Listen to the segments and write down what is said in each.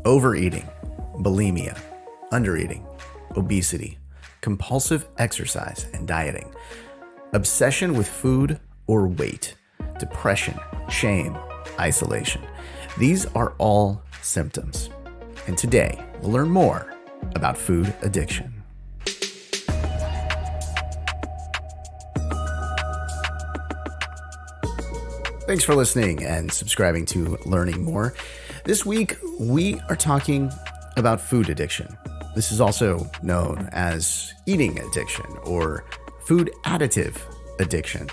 Overeating, bulimia, undereating, obesity, compulsive exercise and dieting, obsession with food or weight, depression, shame, isolation. These are all symptoms. And today, we'll learn more about food addiction. Thanks for listening and subscribing to Learning More. This week, we are talking about food addiction. This is also known as eating addiction or food additive addiction.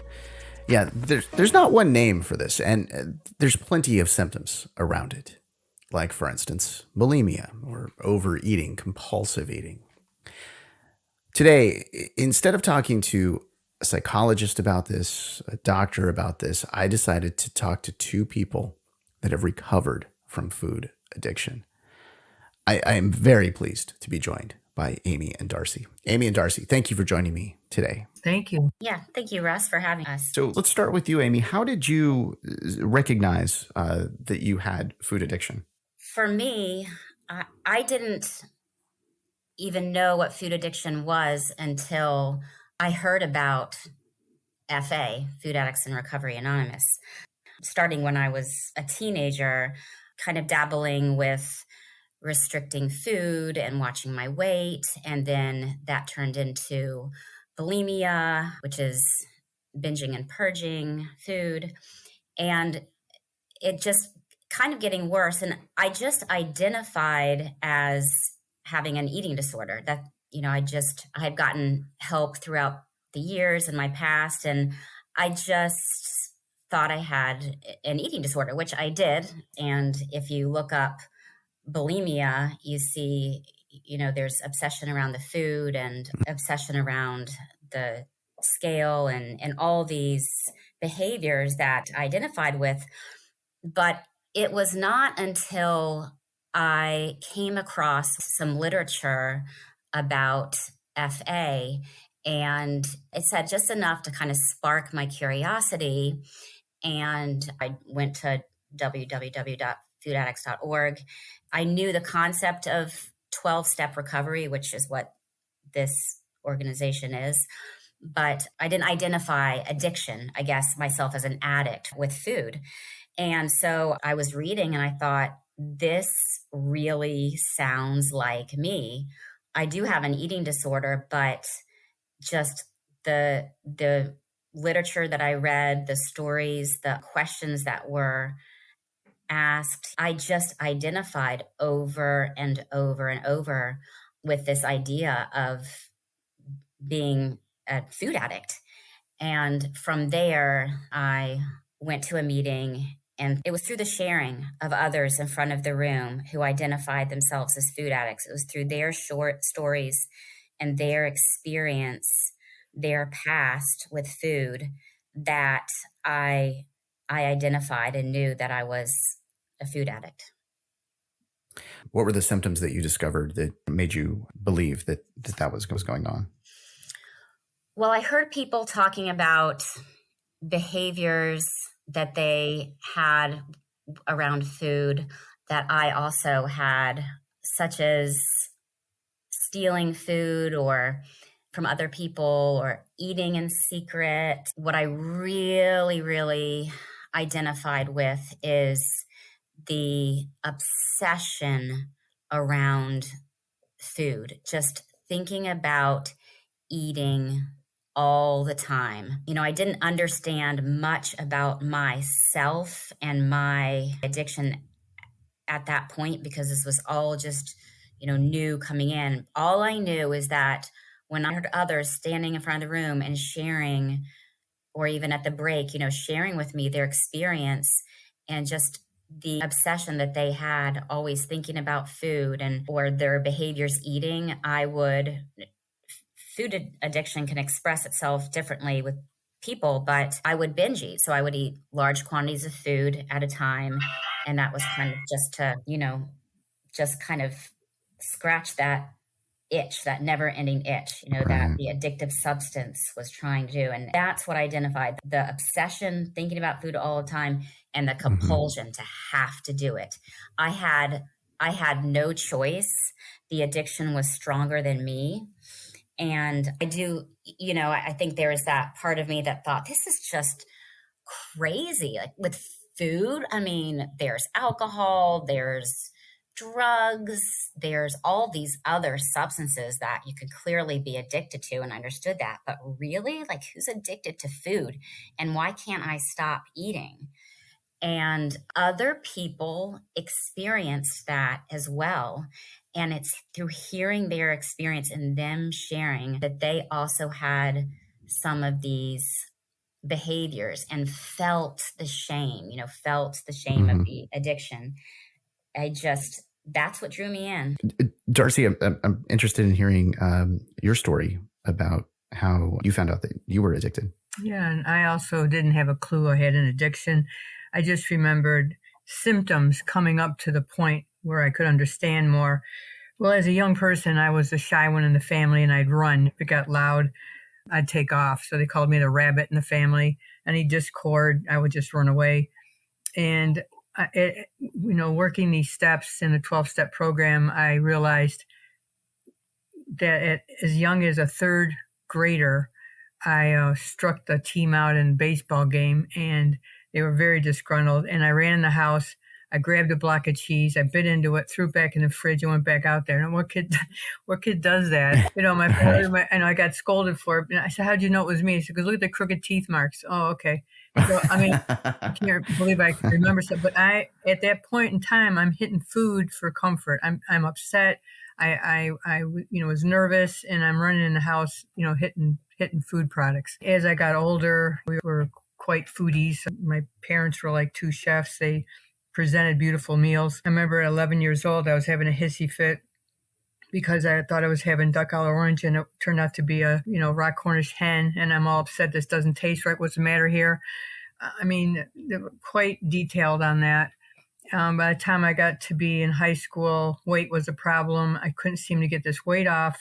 Yeah, there's not one name for this, and there's plenty of symptoms around it. Like, for instance, bulimia or overeating, compulsive eating. Today, instead of talking to a psychologist about this, a doctor about this, I decided to talk to two people that have recovered from food addiction. I am very pleased to be joined by Amy and Darcy. Amy and Darcy, thank you for joining me today. Thank you. Yeah, thank you, Russ, for having us. So let's start with you, Amy. How did you recognize that you had food addiction? For me, I didn't even know what food addiction was until I heard about FA, Food Addicts and Recovery Anonymous, starting when I was a teenager, kind of dabbling with restricting food and watching my weight. And then that turned into bulimia, which is binging and purging food. And it just kind of getting worse. And I just identified as having an eating disorder that, I had gotten help throughout the years in my past. And I just thought I had an eating disorder, which I did. And if you look up bulimia, you see, there's obsession around the food and obsession around the scale and all these behaviors that I identified with. But it was not until I came across some literature about FA, and it said just enough to kind of spark my curiosity. And I went to www.foodaddicts.org. I knew the concept of 12-step recovery, which is what this organization is, but I didn't identify addiction, I guess, myself as an addict with food. And so I was reading and I thought, this really sounds like me. I do have an eating disorder, but just the literature that I read, the stories, the questions that were asked, I just identified over and over and over with this idea of being a food addict. And from there, I went to a meeting, and it was through the sharing of others in front of the room who identified themselves as food addicts. It was through their short stories and their experience, their past with food, that I identified and knew that I was a food addict. What were the symptoms that you discovered that made you believe that was going on? Well, I heard people talking about behaviors that they had around food that I also had, such as stealing food or from other people or eating in secret. What I really, really identified with is the obsession around food, just thinking about eating all the time. I didn't understand much about myself and my addiction at that point because this was all just, new coming in. All I knew is that when I heard others standing in front of the room and sharing, or even at the break, sharing with me their experience and just the obsession that they had, always thinking about food or their behaviors eating, food addiction can express itself differently with people, but I would binge eat. So I would eat large quantities of food at a time. And that was kind of just to, just kind of scratch that itch, that never ending itch, that the addictive substance was trying to do. And that's what I identified: the obsession, thinking about food all the time, and the compulsion to have to do it. I had I had no choice. The addiction was stronger than me. And I do, I think there is that part of me that thought, this is just crazy. Like with food, I mean, there's alcohol, there's drugs, there's all these other substances that you could clearly be addicted to, and I understood that. But really, like, who's addicted to food? And why can't I stop eating? And other people experienced that as well. And it's through hearing their experience and them sharing that they also had some of these behaviors and felt the shame, felt the shame of the addiction. That's what drew me in. Darcy, I'm interested in hearing your story about how you found out that you were addicted. Yeah, and I also didn't have a clue I had an addiction. I just remembered symptoms coming up to the point where I could understand more. Well, as a young person, I was the shy one in the family, and I'd run. If it got loud, I'd take off. So they called me the rabbit in the family. Any discord, I would just run away. And, working these steps in the 12-step program, I realized that as young as a third grader, I struck the team out in a baseball game, and they were very disgruntled. And I ran in the house. I grabbed a block of cheese. I bit into it, threw it back in the fridge, and went back out there. And what kid does that? My father, and I got scolded for it. And I said, "How'd you know it was me?" He said, "Because look at the crooked teeth marks." Oh, okay. So, I can't believe I can remember stuff. But at that point in time, I'm hitting food for comfort. I'm upset. I was nervous, and I'm running in the house, hitting food products. As I got older, we were quite foodies. My parents were like two chefs. They presented beautiful meals. I remember at 11 years old, I was having a hissy fit because I thought I was having duck a l'orange, and it turned out to be a, rock Cornish hen. And I'm all upset. This doesn't taste right. What's the matter here? I mean, they were quite detailed on that. By the time I got to be in high school, weight was a problem. I couldn't seem to get this weight off.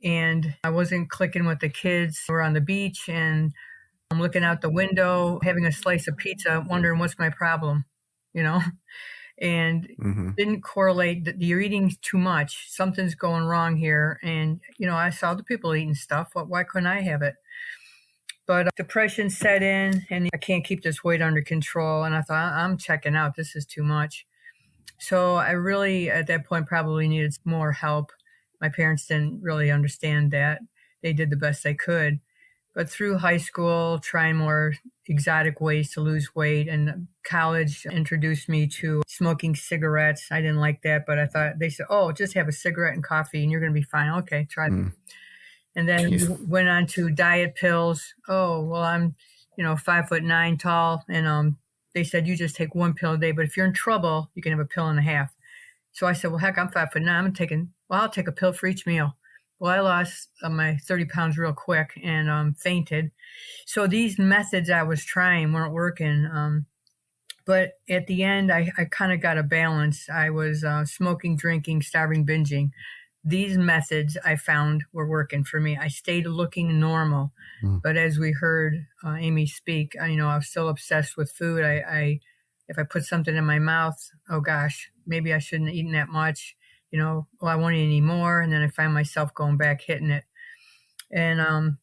And I wasn't clicking with the kids. We're on the beach, and I'm looking out the window, having a slice of pizza, wondering what's my problem, and didn't correlate that you're eating too much. Something's going wrong here. And, I saw the people eating stuff. Why couldn't I have it? But depression set in, and I can't keep this weight under control. And I thought, I'm checking out. This is too much. So I really, at that point, probably needed more help. My parents didn't really understand that. They did the best they could. But through high school, trying more exotic ways to lose weight, and college introduced me to smoking cigarettes. I didn't like that, but I thought, they said, "Oh, just have a cigarette and coffee and you're going to be fine." Okay, try that. And then went on to diet pills. Oh, well, I'm, 5'9" tall. And they said, you just take one pill a day, but if you're in trouble, you can have a pill and a half. So I said, well, heck, I'm 5'9". I'll take a pill for each meal. Well, I lost my 30 pounds real quick and fainted. So these methods I was trying weren't working. But at the end, I kind of got a balance. I was smoking, drinking, starving, binging. These methods I found were working for me. I stayed looking normal. But as we heard Amy speak, I was still obsessed with food. If I put something in my mouth, oh gosh, maybe I shouldn't have eaten that much. I won't eat any more. And then I find myself going back, hitting it. And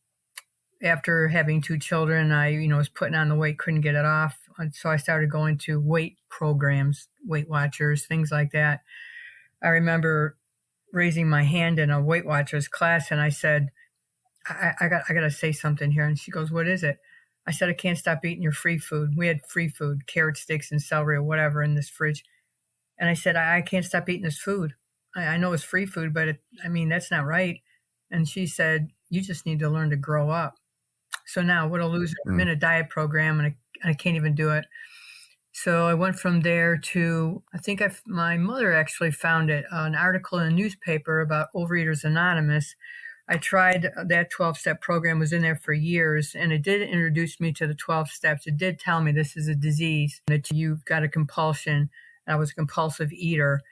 after having two children, I, was putting on the weight, couldn't get it off. And so I started going to weight programs, Weight Watchers, things like that. I remember raising my hand in a Weight Watchers class, and I said, I got to say something here. And she goes, what is it? I said, I can't stop eating your free food. We had free food, carrot sticks and celery or whatever in this fridge. And I said, I can't stop eating this food. I know it's free food, but that's not right. And she said, you just need to learn to grow up. So now what a loser. I'm in a diet program, and I can't even do it. So I went from there to, I think my mother actually found it, an article in a newspaper about Overeaters Anonymous. I tried that 12-step program, was in there for years, and it did introduce me to the 12 steps. It did tell me this is a disease, that you've got a compulsion. I was a compulsive eater.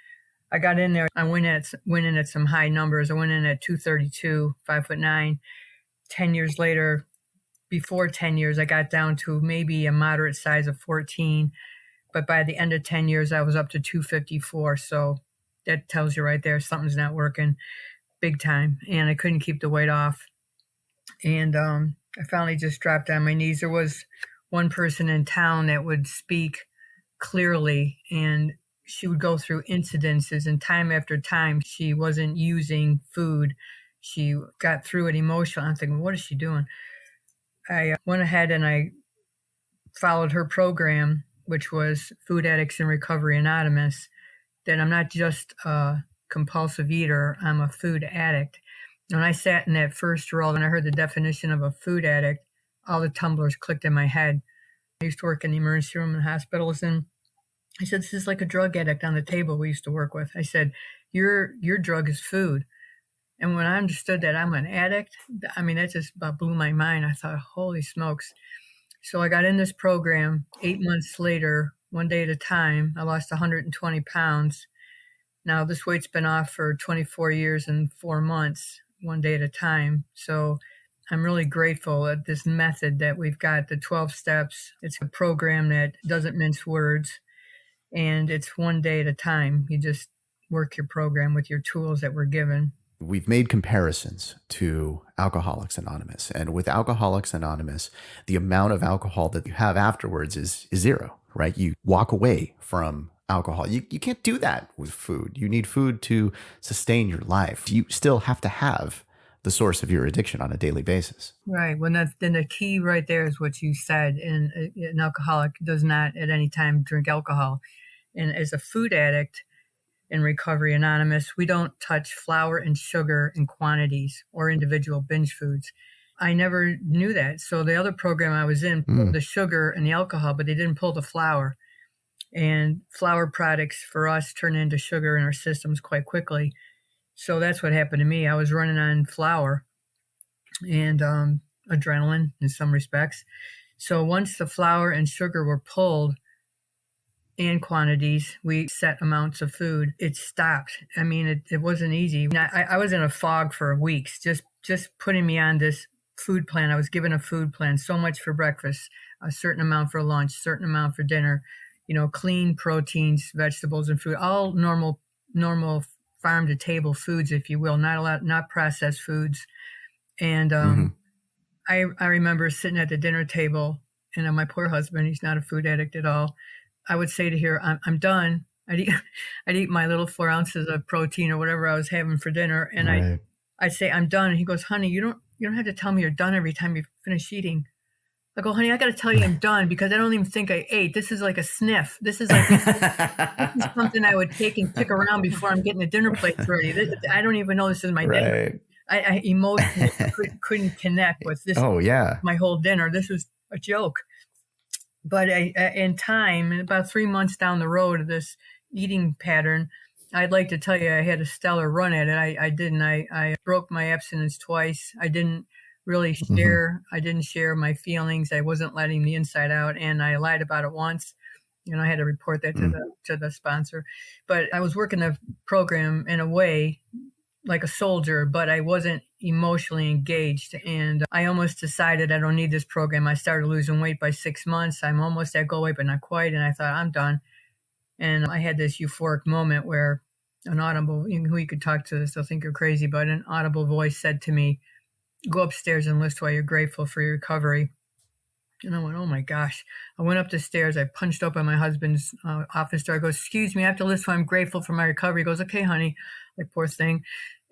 I got in there. I went in at some high numbers. I went in at 232, 5'9". 10 years later, before 10 years, I got down to maybe a moderate size of 14. But by the end of 10 years, I was up to 254. So that tells you right there something's not working big time. And I couldn't keep the weight off. And I finally just dropped on my knees. There was one person in town that would speak clearly, and she would go through incidences, and time after time she wasn't using food. She got through it emotionally. I'm thinking, what is she doing? I went ahead and I followed her program, which was Food Addicts in Recovery Anonymous, that I'm not just a compulsive eater, I'm a food addict. When I sat in that first row and I heard the definition of a food addict, all the tumblers clicked in my head. I used to work in the emergency room in hospitals, and I said, this is like a drug addict on the table we used to work with. I said, your drug is food. And when I understood that I'm an addict, I mean, that just about blew my mind. I thought, holy smokes. So I got in this program. 8 months later, one day at a time, I lost 120 pounds. Now this weight's been off for 24 years and 4 months, one day at a time. So I'm really grateful at this method that we've got, the 12 steps. It's a program that doesn't mince words, and it's one day at a time. You just work your program with your tools that we're given. We've made comparisons to Alcoholics Anonymous, and with Alcoholics Anonymous, the amount of alcohol that you have afterwards is zero, right? You walk away from alcohol. You can't do that with food. You need food to sustain your life. You still have to have the source of your addiction on a daily basis. Right. Well, then the key right there is what you said. And an alcoholic does not at any time drink alcohol. And as a food addict in Recovery Anonymous, we don't touch flour and sugar in quantities or individual binge foods. I never knew that. So the other program I was in pulled the sugar and the alcohol, but they didn't pull the flour. And flour products for us turn into sugar in our systems quite quickly. So that's what happened to me. I was running on flour and adrenaline in some respects. So once the flour and sugar were pulled in quantities, we set amounts of food, it stopped. I mean, it wasn't easy. I was in a fog for weeks, just putting me on this food plan. I was given a food plan, so much for breakfast, a certain amount for lunch, certain amount for dinner, clean proteins, vegetables, and fruit, all normal farm to table foods, if you will, not processed foods. And I remember sitting at the dinner table, and my poor husband, he's not a food addict at all. I would say to her, I'm done. I'd eat my little 4 ounces of protein or whatever I was having for dinner. And right. I'd say, I'm done. And he goes, honey, you don't have to tell me you're done every time you finish eating. I go, honey, I got to tell you I'm done because I don't even think I ate. This is like a sniff. This is like this is something I would take and pick around before I'm getting the dinner plate ready. I don't even know this is my dinner. I emotionally couldn't connect with this. Oh, yeah. My whole dinner. This was a joke. But in time, about 3 months down the road of this eating pattern, I'd like to tell you I had a stellar run at it. I didn't. I broke my abstinence twice. I didn't really share. I didn't share my feelings. I wasn't letting the inside out, and I lied about it once. I had to report that to the sponsor. But I was working the program in a way like a soldier, but I wasn't emotionally engaged. And I almost decided I don't need this program. I started losing weight by 6 months. I'm almost at goal weight, but not quite. And I thought, I'm done. And I had this euphoric moment where an audible, who you could talk to this, they'll think you're crazy, but an audible voice said to me, go upstairs and list why you're grateful for your recovery. And I went, oh my gosh. I went up the stairs. I punched open my husband's office door. I go, excuse me, I have to list why I'm grateful for my recovery. He goes, okay, honey, like poor thing.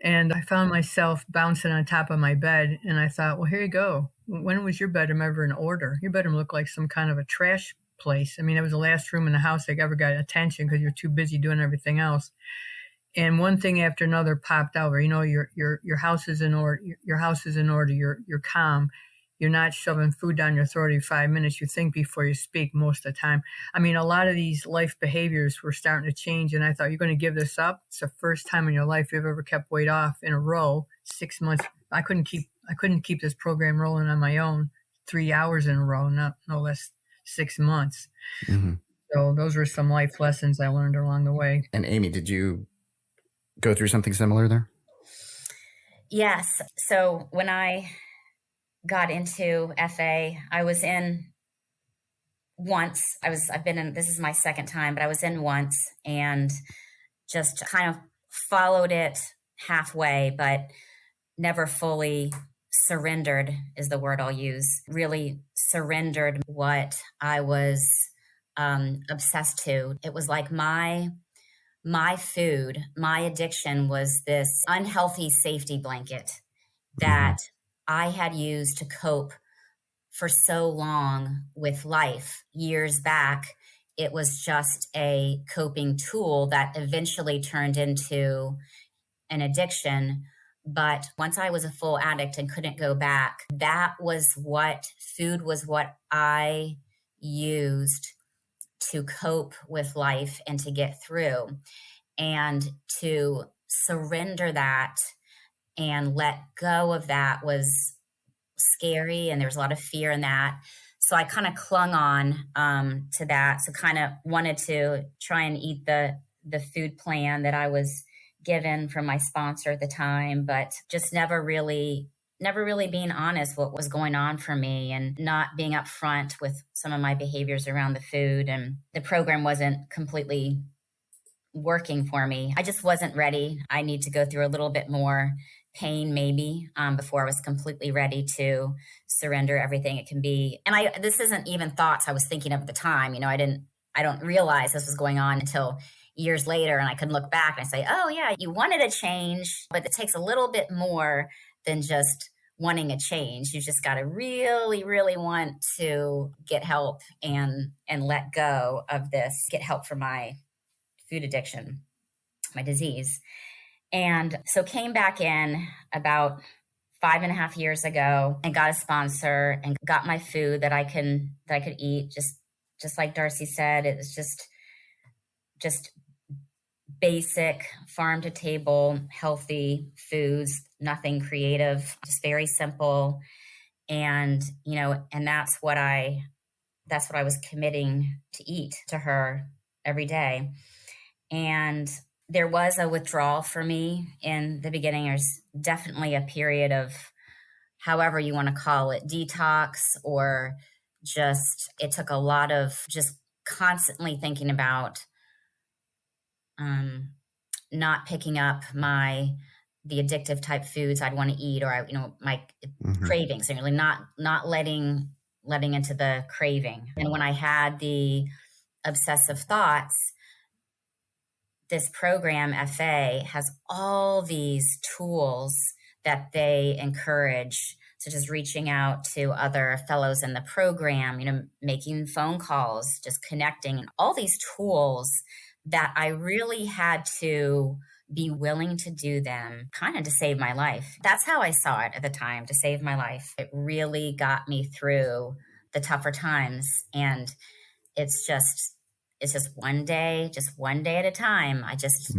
And I found myself bouncing on top of my bed. And I thought, well, here you go. When was your bedroom ever in order? Your bedroom looked like some kind of a trash place. I mean, it was the last room in the house that ever got attention because you're too busy doing everything else. And one thing after another popped out. Your house is in order. Your house is in order. You're calm. You're not shoving food down your throat every 5 minutes. You think before you speak most of the time. I mean, a lot of these life behaviors were starting to change. And I thought, you're going to give this up? It's the first time in your life you've ever kept weight off in a row, 6 months. I couldn't keep this program rolling on my own 3 hours in a row, no less 6 months. So those were some life lessons I learned along the way. And Amy, did you go through something similar there? Yes. So when I got into FA, I was in once. I've been in, this is my second time, but I was in once, and just kind of followed it halfway, but never fully surrendered is the word I'll use. Really surrendered what I was obsessed to. It was like my food, my addiction was this unhealthy safety blanket that I had used to cope for so long with life. Years back, it was just a coping tool that eventually turned into an addiction. But once I was a full addict and couldn't go back, food was what I used to cope with life and to get through. And to surrender that and let go of that was scary, and there was a lot of fear in that. So I kind of clung on to that. So kind of wanted to try and eat the food plan that I was given from my sponsor at the time, but just never really being honest what was going on for me and not being upfront with some of my behaviors around the food. And the program wasn't completely working for me. I just wasn't ready. I need to go through a little bit more pain maybe before I was completely ready to surrender everything it can be. And this isn't even thoughts I was thinking of at the time. I don't realize this was going on until years later, and I can look back and say, oh yeah, you wanted a change, but it takes a little bit more than just wanting a change. You just got to really, really want to get help and let go of this, get help for my food addiction, my disease. And so came back in about 5.5 years ago and got a sponsor and got my food that I could eat. Just like Darcy said, it was just basic farm to table, healthy foods, nothing creative, just very simple. And, and that's what I was committing to eat to her every day. And there was a withdrawal for me in the beginning. There's definitely a period of, however you want to call it, detox, or just, it took a lot of just constantly thinking about not picking up the addictive type foods I'd want to eat, or my cravings, and really not letting into the craving. And when I had the obsessive thoughts, this program, FA, has all these tools that they encourage, such as reaching out to other fellows in the program, making phone calls, just connecting, and all these tools that I really had to be willing to do them kind of to save my life. That's how I saw it at the time, to save my life. It really got me through the tougher times. And it's just one day at a time. I just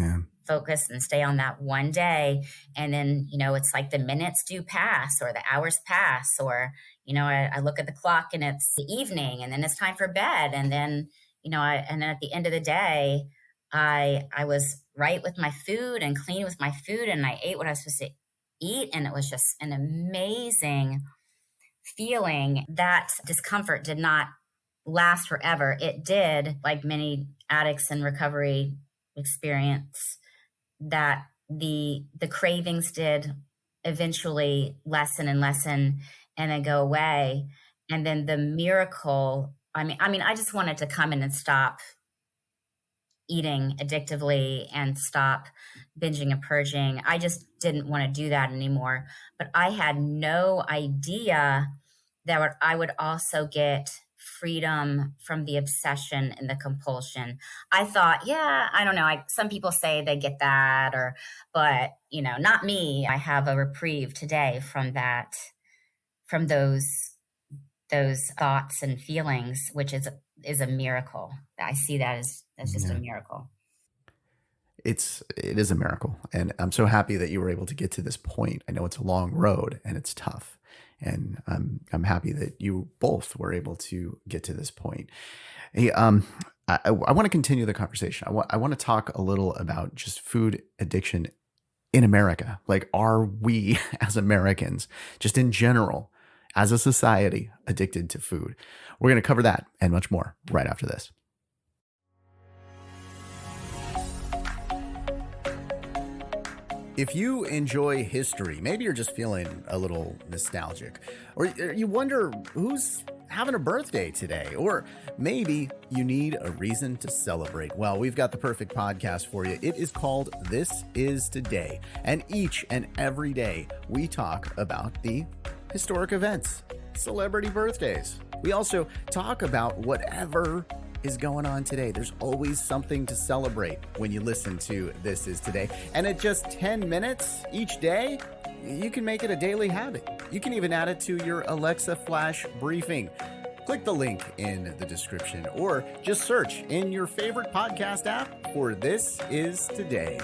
focus and stay on that one day. And then, it's like the minutes do pass, or the hours pass, or, I look at the clock and it's the evening, and then it's time for bed. And then, and then at the end of the day, I was right with my food and clean with my food, and I ate what I was supposed to eat. And it was just an amazing feeling. That discomfort did not last forever. It did, like many addicts in recovery experience, that the cravings did eventually lessen and then go away. And then the miracle, I just wanted to come in and stop eating addictively and stop binging and purging. I just didn't want to do that anymore. But I had no idea that I would also get freedom from the obsession and the compulsion. I thought, I don't know. Some people say they get that, but not me. I have a reprieve today from that, from those thoughts and feelings, which is a miracle. I see that as just a miracle. It is a miracle. And I'm so happy that you were able to get to this point. I know it's a long road and it's tough. And I'm happy that you both were able to get to this point. Hey, I want to continue the conversation. I want to talk a little about just food addiction in America. Like, are we as Americans, just in general, as a society, addicted to food? We're going to cover that and much more right after this. If you enjoy history, maybe you're just feeling a little nostalgic, or you wonder who's having a birthday today, or maybe you need a reason to celebrate. Well, we've got the perfect podcast for you. It is called This Is Today, and each and every day we talk about the historic events, celebrity birthdays. We also talk about whatever is going on today. There's always something to celebrate when you listen to This Is Today. And at just 10 minutes each day, you can make it a daily habit. You can even add it to your Alexa Flash briefing. Click the link in the description or just search in your favorite podcast app for This Is Today.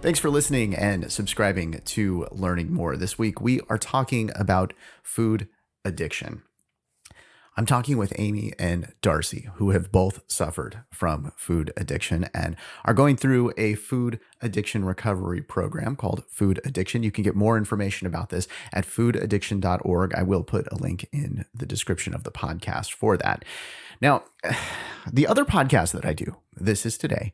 Thanks for listening and subscribing to Learning More. This week, we are talking about food addiction. I'm talking with Amy and Darcy, who have both suffered from food addiction and are going through a food addiction recovery program called Food Addiction. You can get more information about this at foodaddiction.org. I will put a link in the description of the podcast for that. Now, the other podcast that I do, This Is Today,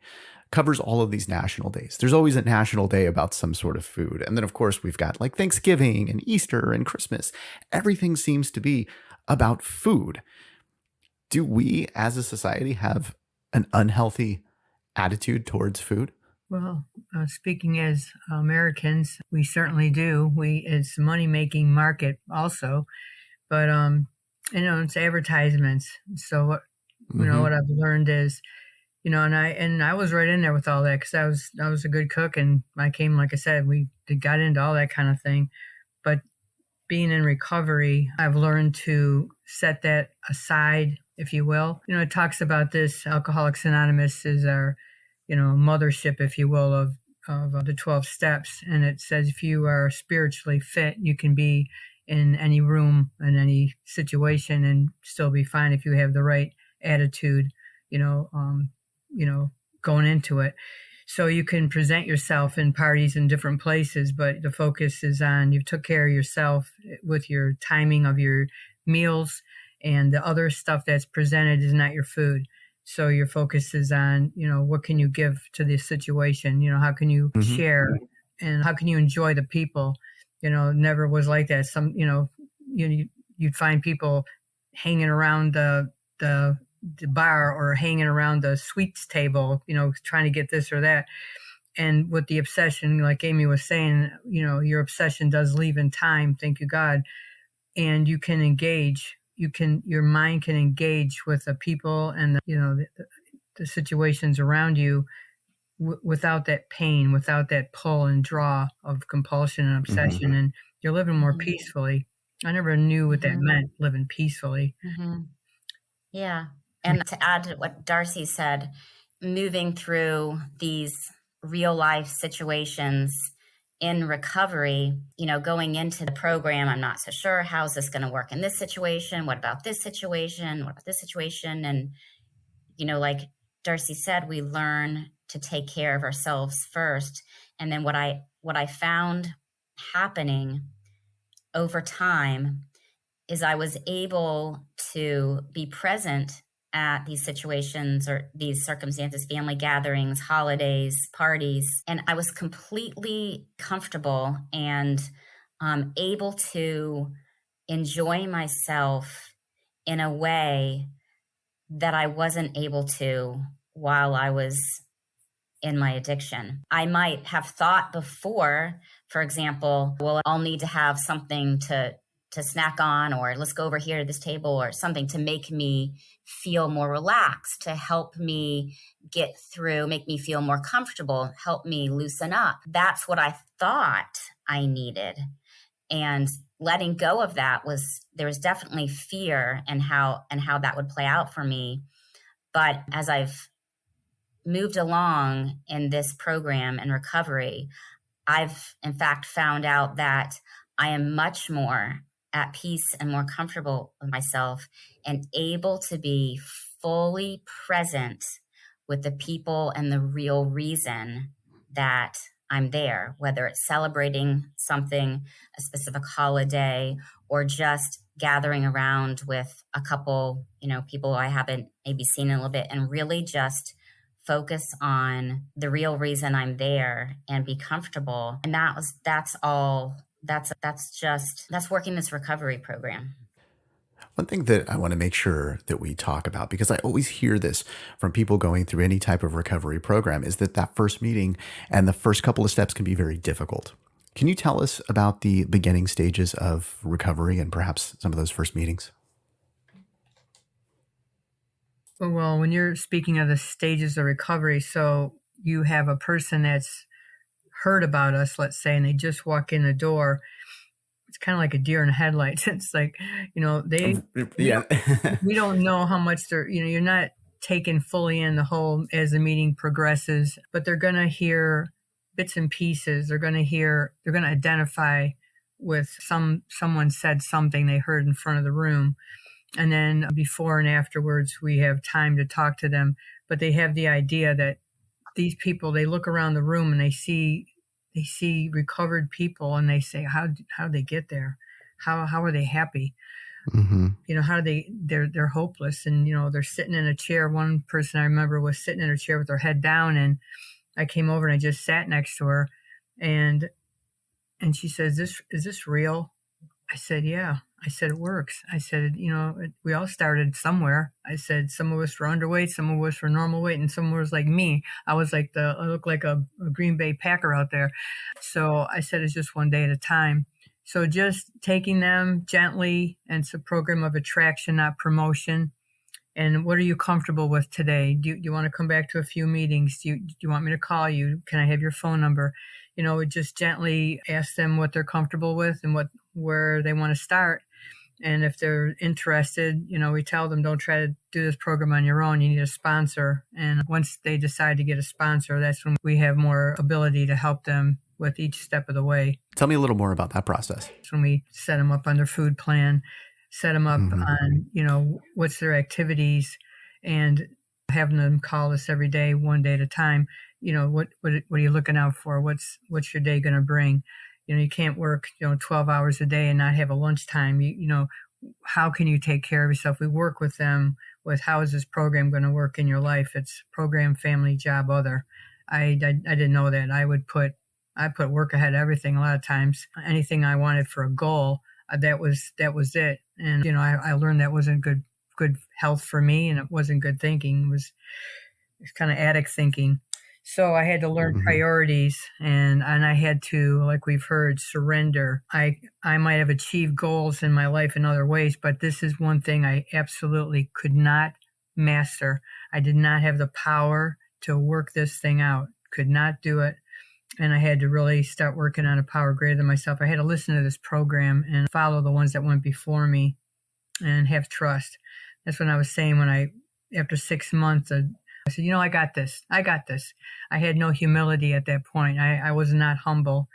covers all of these national days. There's always a national day about some sort of food. And then, of course, we've got like Thanksgiving and Easter and Christmas. Everything seems to be about food. Do we as a society have an unhealthy attitude towards food? Well, speaking as Americans, we certainly do. It's a money-making market also, but it's advertisements. So what I've learned is, and I was right in there with all that because I was a good cook, and I came, like I said, we got into all that kind of thing. But being in recovery, I've learned to set that aside, if you will. It talks about this. Alcoholics Anonymous is our, mothership, if you will, of the 12 steps. And it says if you are spiritually fit, you can be in any room, in any situation, and still be fine if you have the right attitude, going into it. So you can present yourself in parties in different places, but the focus is on you took care of yourself with your timing of your meals, and the other stuff that's presented is not your food. So your focus is on, what can you give to the situation? How can you share, and how can you enjoy the people? Never was like that. You'd find people hanging around the bar or hanging around the sweets table, trying to get this or that. And with the obsession, like Amy was saying, your obsession does leave in time, thank you God. And you can engage, your mind can engage with the people and the situations around you without that pain, without that pull and draw of compulsion and obsession. And you're living more peacefully. I never knew what that meant, living peacefully. Yeah. And to add to what Darcy said, moving through these real life situations in recovery, going into the program, I'm not so sure, how's this going to work in this situation? What about this situation? What about this situation? And, like Darcy said, we learn to take care of ourselves first. And then what I found happening over time is I was able to be present at these situations or these circumstances, family gatherings, holidays, parties, and I was completely comfortable and able to enjoy myself in a way that I wasn't able to while I was in my addiction. I might have thought before, for example, well, I'll need to have something to snack on, or let's go over here to this table or something to make me feel more relaxed, to help me get through, make me feel more comfortable, help me loosen up. That's what I thought I needed. And letting go of that there was definitely fear and how that would play out for me. But as I've moved along in this program and recovery, I've in fact found out that I am much more at peace and more comfortable with myself and able to be fully present with the people and the real reason that I'm there, whether it's celebrating something, a specific holiday, or just gathering around with a couple, people I haven't maybe seen in a little bit, and really just focus on the real reason I'm there and be comfortable. And that's working this recovery program. One thing that I want to make sure that we talk about, because I always hear this from people going through any type of recovery program, is that first meeting and the first couple of steps can be very difficult. Can you tell us about the beginning stages of recovery and perhaps some of those first meetings? Well, when you're speaking of the stages of recovery, so you have a person that's heard about us, let's say, and they just walk in the door. It's kind of like a deer in the headlights. It's like, we don't know how much you're not taken fully in the whole as the meeting progresses, but they're going to hear bits and pieces. They're going to identify with someone said something they heard in front of the room. And then before and afterwards, we have time to talk to them. But they have the idea that these people, they look around the room and they see recovered people and they say, how do they get there? How are they happy? Mm-hmm. How do they're hopeless. And, they're sitting in a chair. One person I remember was sitting in a chair with her head down, and I came over and I just sat next to her, and she says, is this real? I said, yeah. I said, it works. I said, we all started somewhere. I said, some of us were underweight, some of us were normal weight, and some was like me. I looked like a Green Bay Packer out there. So I said, it's just one day at a time. So just taking them gently, and it's a program of attraction, not promotion. And what are you comfortable with today? Do you want to come back to a few meetings? Do you want me to call you? Can I have your phone number? Just gently ask them what they're comfortable with and where they want to start. And if they're interested, we tell them, don't try to do this program on your own. You need a sponsor. And once they decide to get a sponsor, that's when we have more ability to help them with each step of the way. Tell me a little more about that process. That's when we set them up on their food plan, set them up on, what's their activities, and having them call us every day, one day at a time. What are you looking out for? What's your day going to bring? You can't work, 12 hours a day and not have a lunchtime. How can you take care of yourself? We work with them with how is this program going to work in your life? It's program, family, job, other. I didn't know that. I put work ahead of everything a lot of times. Anything I wanted for a goal, that was it. And, I learned that wasn't good health for me, and it wasn't good thinking. It's kind of addict thinking. So I had to learn priorities, and I had to, like we've heard, surrender. I might have achieved goals in my life in other ways, but this is one thing I absolutely could not master. I did not have the power to work this thing out, could not do it. And I had to really start working on a power greater than myself. I had to listen to this program and follow the ones that went before me and have trust. That's what I was saying after 6 months, I said, I got this. I had no humility at that point. I was not humble.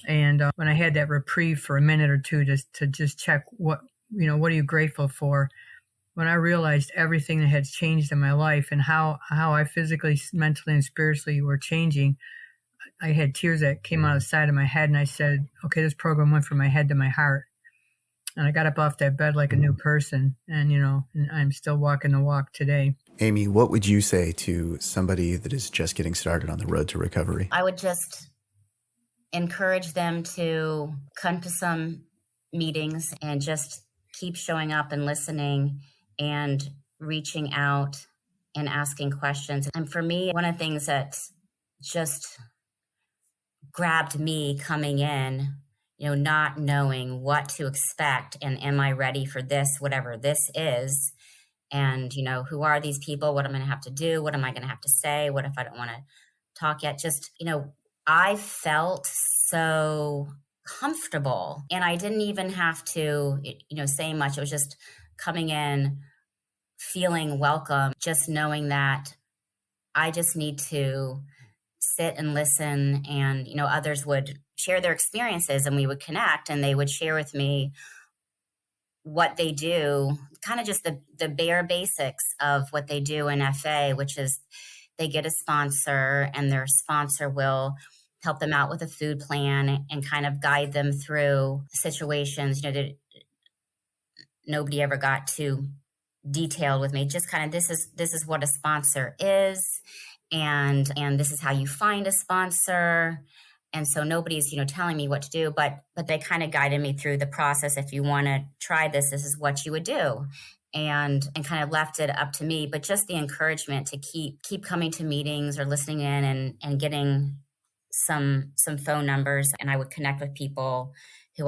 And when I had that reprieve for a minute or two to just check what are you grateful for? When I realized everything that had changed in my life and how I physically, mentally, and spiritually were changing, I had tears that came out of the side of my head, and I said, okay, this program went from my head to my heart. And I got up off that bed like a new person, and I'm still walking the walk today. Amy, what would you say to somebody that is just getting started on the road to recovery? I would just encourage them to come to some meetings and just keep showing up and listening and reaching out and asking questions. And for me, one of the things that just grabbed me coming in, not knowing what to expect and am I ready for this, whatever this is, and, who are these people, what am I going to have to do, what am I going to have to say, what if I don't want to talk yet? Just, I felt so comfortable, and I didn't even have to, say much. It was just coming in, feeling welcome, just knowing that I just need to sit and listen, and, others would share their experiences and we would connect, and they would share with me what they do, kind of just the bare basics of what they do in FA, which is they get a sponsor, and their sponsor will help them out with a food plan and kind of guide them through situations, that nobody ever got too detailed with me. Just kind of, this is what a sponsor is. and this is how you find a sponsor. And so nobody's, telling me what to do, but they kind of guided me through the process. If you want to try this, this is what you would do. And kind of left it up to me, but just the encouragement to keep coming to meetings or listening in and getting some phone numbers. And I would connect with people who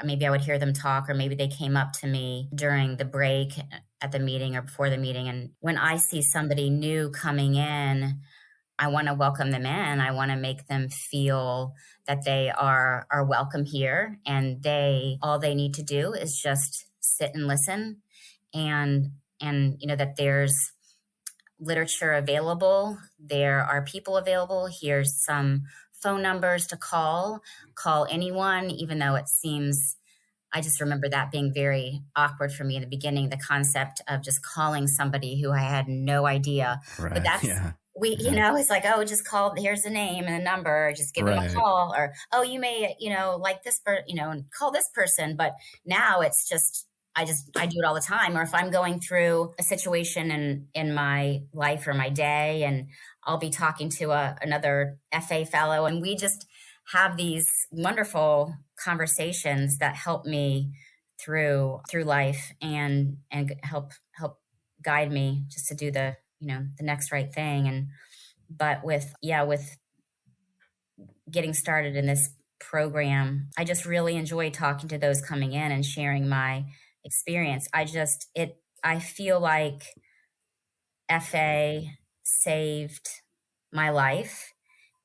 maybe I would hear them talk, or maybe they came up to me during the break at the meeting or before the meeting. And when I see somebody new coming in, I want to welcome them in. I want to make them feel that they are welcome here, and all they need to do is just sit and listen, and that there's literature available. There are people available. Here's some phone numbers to call anyone, even though it seems, I just remember that being very awkward for me in the beginning, the concept of just calling somebody who I had no idea. Right. But that's, it's like, oh, just call, here's the name and the number, just give them a call, or, oh, you may, like this, and call this person. But now it's just, I do it all the time. Or if I'm going through a situation in my life or my day, and I'll be talking to another FA fellow, and we just have these wonderful conversations that help me through life and help guide me just to do the next right thing. But with getting started in this program, I just really enjoy talking to those coming in and sharing my experience. I feel like FA saved my life,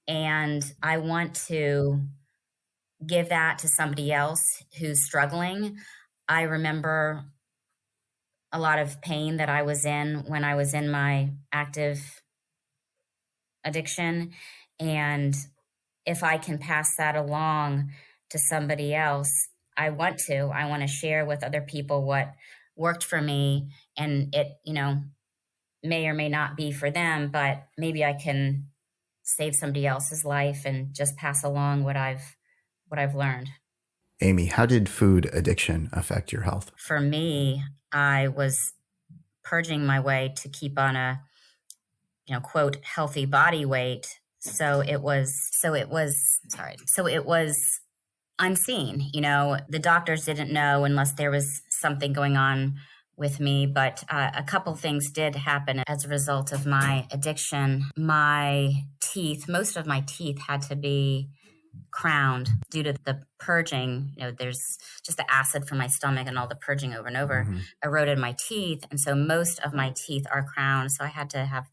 and I want to give that to somebody else who's struggling. I remember a lot of pain that I was in when I was in my active addiction. And if I can pass that along to somebody else, I want to share with other people what worked for me, and it, may or may not be for them, but maybe I can save somebody else's life and just pass along what I've learned. Amy, how did food addiction affect your health? For me, I was purging my way to keep on a, quote, healthy body weight. So it was unseen. The doctors didn't know unless there was something going on with me. But a couple things did happen as a result of my addiction. Most of my teeth had to be crowned due to the purging. There's just the acid from my stomach and all the purging over and over eroded my teeth. And so most of my teeth are crowned. So I had to have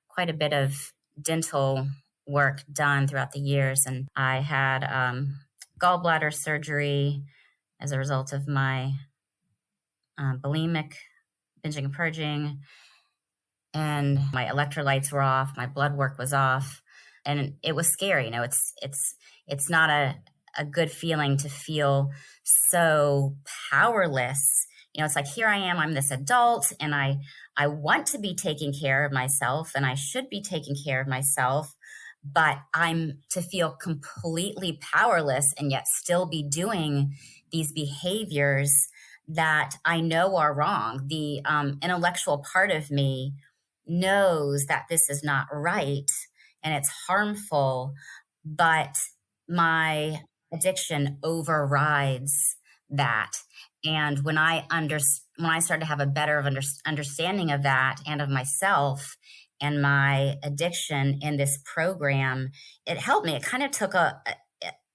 quite a bit of dental work done throughout the years. And I had gallbladder surgery as a result of my bulimic binging and purging, and my electrolytes were off, my blood work was off, and it was scary. It's not a good feeling to feel so powerless. It's like, here I am, I'm this adult, and I want to be taking care of myself, and I should be taking care of myself, but I'm to feel completely powerless and yet still be doing these behaviors that I know are wrong. The intellectual part of me knows that this is not right and it's harmful, but my addiction overrides that. And when I started to have a better understanding of that and of myself and my addiction in this program, it helped me. It kind of took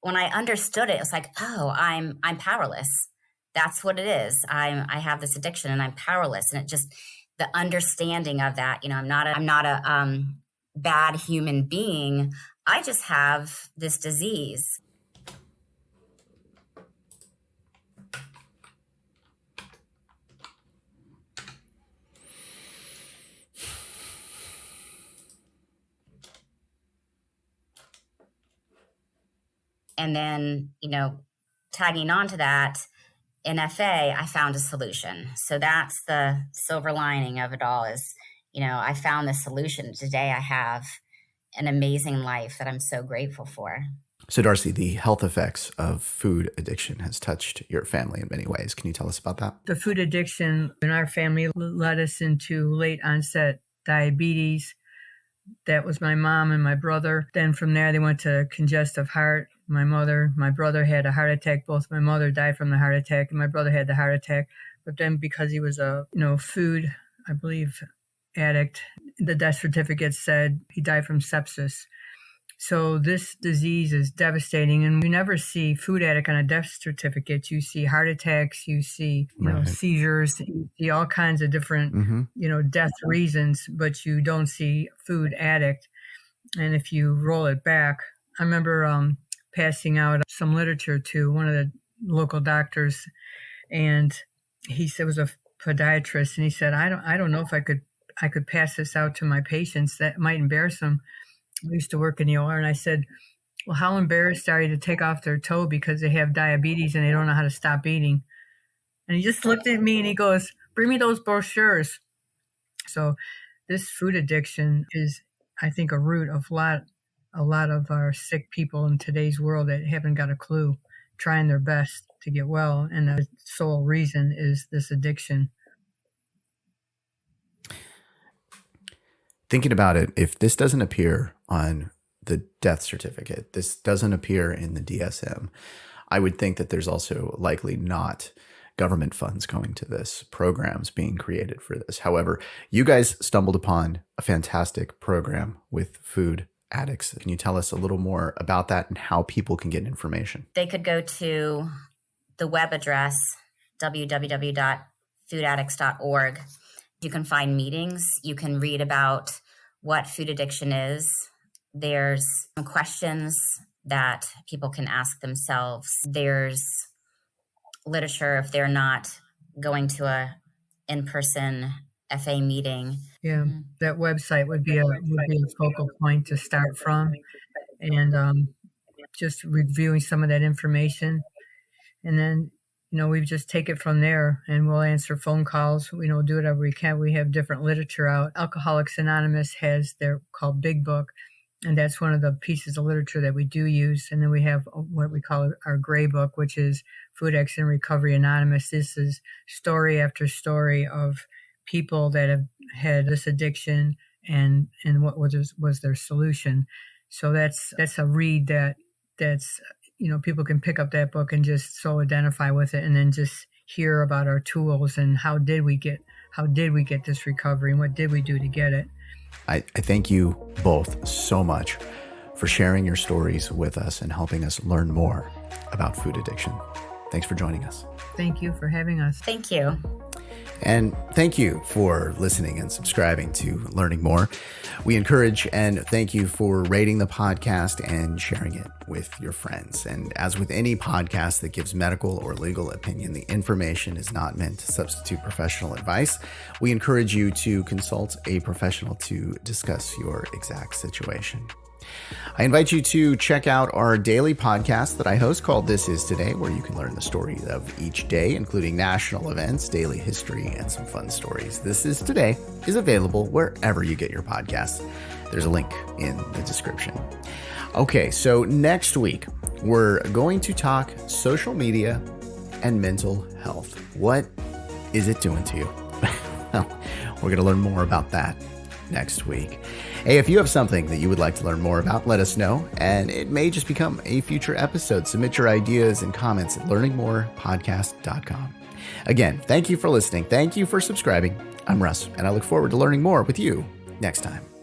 when I understood it, it's like, oh, I'm powerless. That's what it is. I have this addiction and I'm powerless. And it just, the understanding of that, I'm not a bad human being. I just have this disease. And then, tagging on to that, in FA, I found a solution. So that's the silver lining of it all is, I found the solution. Today I have an amazing life that I'm so grateful for. So Darcy, the health effects of food addiction has touched your family in many ways. Can you tell us about that? The food addiction in our family led us into late onset diabetes, That was my mom and my brother. Then from there, they went to congestive heart. My brother had a heart attack. Both my mother died from the heart attack, and my brother had the heart attack. But then because he was a, food, I believe, addict, the death certificate said he died from sepsis. So this disease is devastating, and you never see food addict on a death certificate. You see heart attacks, you see seizures, you see all kinds of different death reasons, but you don't see food addict. And if you roll it back, I remember passing out some literature to one of the local doctors, and he said, it was a podiatrist, and he said, I don't know if I could pass this out to my patients. That might embarrass them. I used to work in the OR, and I said, well, how embarrassed are you to take off their toe because they have diabetes and they don't know how to stop eating? And he just looked at me and he goes, bring me those brochures. So this food addiction is, I think, a root of a lot of our sick people in today's world that haven't got a clue, trying their best to get well. And the sole reason is this addiction. Thinking about it, if this doesn't appear on the death certificate, this doesn't appear in the DSM, I would think that there's also likely not government funds going to this, programs being created for this. However, you guys stumbled upon a fantastic program with food addicts. Can you tell us a little more about that and how people can get information? They could go to the web address, www.foodaddicts.org. You can find meetings. You can read about what food addiction is. There's some questions that people can ask themselves. There's literature if they're not going to a in-person FA meeting. Yeah, that website would be a focal point to start from, and just reviewing some of that information, and then we just take it from there, and we'll answer phone calls. Do whatever we can. We have different literature out. Alcoholics Anonymous has their called Big Book, and that's one of the pieces of literature that we do use. And then we have what we call our Gray Book, which is Food Addicts and Recovery Anonymous. This is story after story of people that have had this addiction and what was their solution. So that's a read that's people can pick up that book and just so identify with it, and then just hear about our tools and how did we get this recovery and what did we do to get it. I thank you both so much for sharing your stories with us and helping us learn more about food addiction. Thanks for joining us. Thank you for having us. Thank you. And thank you for listening and subscribing to Learning More. We encourage and thank you for rating the podcast and sharing it with your friends. And as with any podcast that gives medical or legal opinion, the information is not meant to substitute professional advice. We encourage you to consult a professional to discuss your exact situation. I invite you to check out our daily podcast that I host called This Is Today, where you can learn the story of each day, including national events, daily history, and some fun stories. This Is Today is available wherever you get your podcasts. There's a link in the description. Okay, so next week, we're going to talk social media and mental health. What is it doing to you? Well, we're going to learn more about that next week. Hey, if you have something that you would like to learn more about, let us know, and it may just become a future episode. Submit your ideas and comments at learningmorepodcast.com. Again, thank you for listening. Thank you for subscribing. I'm Russ, and I look forward to learning more with you next time.